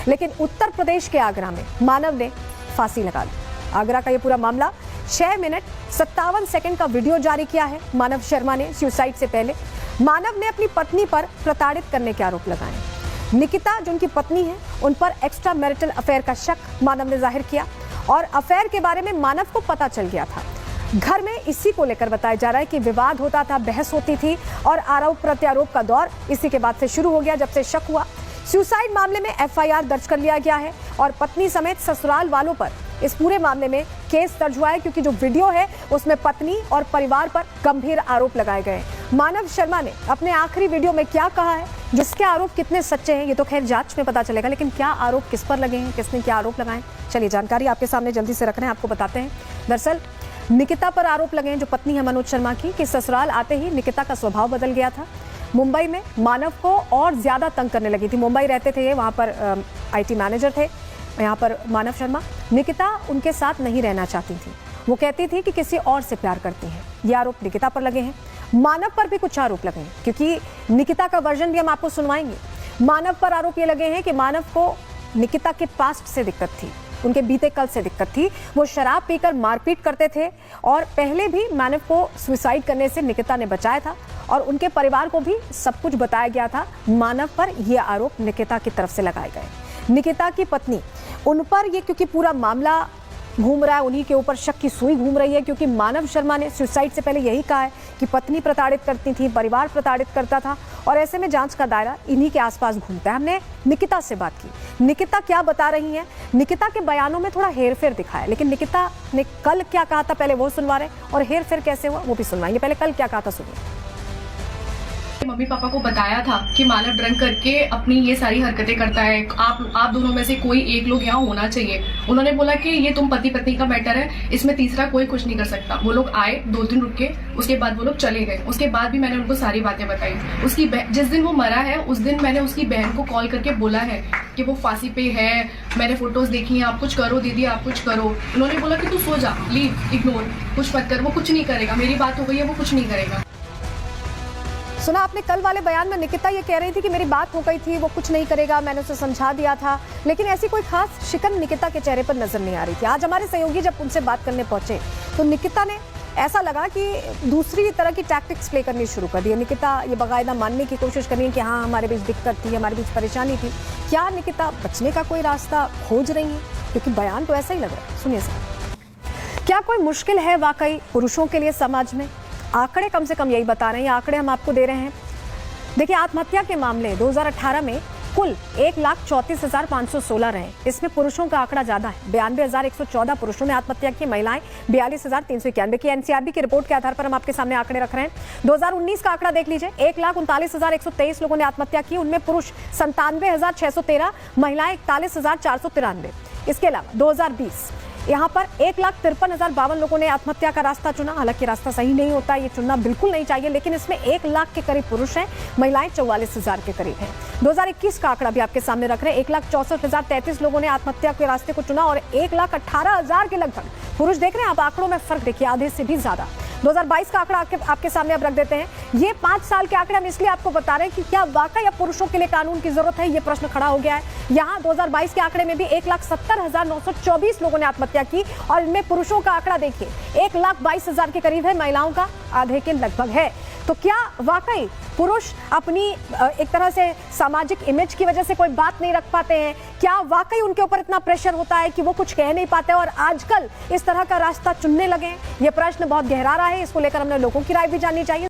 लेकिन उत्तर प्रदेश के आगरा में मानव ने फांसी लगा ली। आगरा का ये पूरा मामला 6 मिनट 57 सेकंड का वीडियो जारी किया है मानव शर्मा ने सुसाइड से पहले। मानव ने अपनी पत्नी पर प्रताड़ित करने के आरोप लगाए। निकिता जो उनकी पत्नी है, उन पर एक्स्ट्रा मैरिटल अफेयर का शक मानव ने जाहिर किया और अफेयर के बारे में मानव को पता चल गया था। घर में इसी को लेकर बताया जा रहा है कि विवाद होता था, बहस होती थी और आरोप प्रत्यारोप का दौर इसी के बाद से शुरू हो गया जब से शक हुआ। सुसाइड मामले में एफआईआर दर्ज कर लिया गया है और पत्नी समेत ससुराल वालों पर इस पूरे मामले में केस दर्ज हुआ है, क्योंकि जो वीडियो है उसमें पत्नी और परिवार पर गंभीर आरोप लगाए गए। मानव शर्मा ने अपने आखिरी वीडियो में क्या कहा है, जिसके आरोप कितने सच्चे हैं ये तो खैर जांच में पता चलेगा, लेकिन क्या आरोप किस पर लगे हैं, किसने क्या आरोप लगाए, चलिए जानकारी आपके सामने जल्दी से रख रहे हैं, आपको बताते हैं। दरअसल निकिता पर आरोप लगे हैं, जो पत्नी है मनोज शर्मा की, कि ससुराल आते ही निकिता का स्वभाव बदल गया था। मुंबई में मानव को और ज्यादा तंग करने लगी थी। मुंबई रहते थे ये, वहाँ पर IT मैनेजर थे यहाँ पर मानव शर्मा। निकिता उनके साथ नहीं रहना चाहती थी, वो कहती थी कि किसी और से प्यार करती है। ये आरोप निकिता पर लगे हैं। मानव पर भी कुछ आरोप लगे हैं, क्योंकि निकिता का वर्जन भी हम आपको सुनवाएंगे। मानव पर आरोप ये लगे हैं कि मानव को निकिता के पास्ट से दिक्कत थी, उनके बीते कल से दिक्कत थी। वो शराब पीकर मारपीट करते थे और पहले भी मानव को सुसाइड करने से निकिता ने बचाया था और उनके परिवार को भी सब कुछ बताया गया था। मानव पर यह आरोप निकिता की तरफ से लगाए गए। निकिता की पत्नी, उन पर ये क्योंकि पूरा मामला घूम रहा है, उन्हीं के ऊपर शक की सुई घूम रही है, क्योंकि मानव शर्मा ने सुसाइड से पहले यही कहा है कि पत्नी प्रताड़ित करती थी, परिवार प्रताड़ित करता था और ऐसे में जांच का दायरा इन्हीं के आसपास घूमता है। हमने निकिता से बात की, निकिता क्या बता रही हैं। निकिता के बयानों में थोड़ा हेरफेर दिखा है, लेकिन निकिता ने कल क्या कहा था पहले वो सुनवा रहे हैं और हेरफेर कैसे हुआ वो भी सुनवाएंगे। पहले कल क्या कहा था सुनिए। मम्मी पापा को बताया था कि मानव ड्रंक करके अपनी ये सारी हरकतें करता है, आप दोनों में से कोई एक लोग यहाँ होना चाहिए। उन्होंने बोला कि ये तुम पति पत्नी का मैटर है, इसमें तीसरा कोई कुछ नहीं कर सकता। वो लोग आए, 2 दिन रुक के उसके बाद वो लोग चले गए। उसके बाद भी मैंने उनको सारी बातें बताई। उसकी जिस दिन वो मरा है उस दिन मैंने उसकी बहन को कॉल करके बोला है कि वो फांसी पे है, मैंने फोटोज देखी हैं, आप कुछ करो दीदी, आप कुछ करो। उन्होंने बोला कि तू सो जा, लीव, इग्नोर, कुछ मत कर, वो कुछ नहीं करेगा, मेरी बात हो गई है, वो कुछ नहीं करेगा। सुना आपने कल वाले बयान में निकिता ये कह रही थी कि मेरी बात हो गई थी, वो कुछ नहीं करेगा, मैंने उसे समझा दिया था, लेकिन ऐसी कोई खास शिकन निकिता के चेहरे पर नजर नहीं आ रही थी। आज हमारे सहयोगी जब उनसे बात करने पहुंचे तो निकिता ने ऐसा लगा कि दूसरी तरह की टैक्टिक्स प्ले करनी शुरू कर दी। निकिता ये बाकायदा मानने की कोशिश कर रही है कि हाँ हमारे बीच दिक्कत थी, हमारे बीच परेशानी थी। क्या निकिता बचने का कोई रास्ता खोज रही है, क्योंकि बयान तो ऐसा ही लग रहा है। सुनिए सर, क्या कोई मुश्किल है वाकई पुरुषों के लिए समाज में? आंकड़े कम से कम यही बता रहे हैं, आंकड़े हम आपको दे रहे हैं। देखिए, आत्महत्या के मामले 2018 में कुल 1,34,516 रहे। इसमें पुरुषों का आंकड़ा ज्यादा है, 92,114 पुरुषों ने आत्महत्या की, महिलाएं 42,391 की। एनसीआरबी की रिपोर्ट के आधार पर हम आपके सामने आंकड़े रख रहे हैं। 2019 का आंकड़ा देख लीजिए, 1,39,123 लोगों ने आत्महत्या की, उनमें पुरुष 97,613, महिलाएं 41,493। इसके अलावा 2020 यहाँ पर 1,53,052 लोगों ने आत्महत्या का रास्ता चुना। हालांकि रास्ता सही नहीं होता, ये चुनना बिल्कुल नहीं चाहिए, लेकिन इसमें 1 लाख के करीब पुरुष हैं, महिलाएं 44,000 के करीब हैं। 2021 का आंकड़ा भी आपके सामने रख रहे हैं, 1,64,033 लोगों ने आत्महत्या के रास्ते को चुना और 1,18,000 के लगभग पुरुष। देख रहे हैं आप आंकड़ों में फर्क, देखिए आधे से भी ज्यादा। 2022 का आंकड़ा आपके सामने अब रख देते हैं। ये 5 साल के आंकड़े हम इसलिए आपको बता रहे हैं कि क्या वाकई अब पुरुषों के लिए कानून की जरूरत है, ये प्रश्न खड़ा हो गया है। यहाँ 2022 के आंकड़े में भी 1,70,924 लोगों ने आत्महत्या की और इनमें पुरुषों का आंकड़ा देखिए 1,22,000 के करीब है, महिलाओं का आधे के लगभग है। तो क्या वाकई पुरुष अपनी एक तरह से सामाजिक इमेज की वजह से कोई बात नहीं रख पाते हैं? क्या वाकई उनके ऊपर इतना प्रेशर होता है कि वो कुछ कह नहीं पाते और आजकल इस तरह का रास्ता चुनने लगे? ये प्रश्न बहुत गहरा रहा है, इसको लेकर हमने लोगों की राय भी जाननी चाहिए।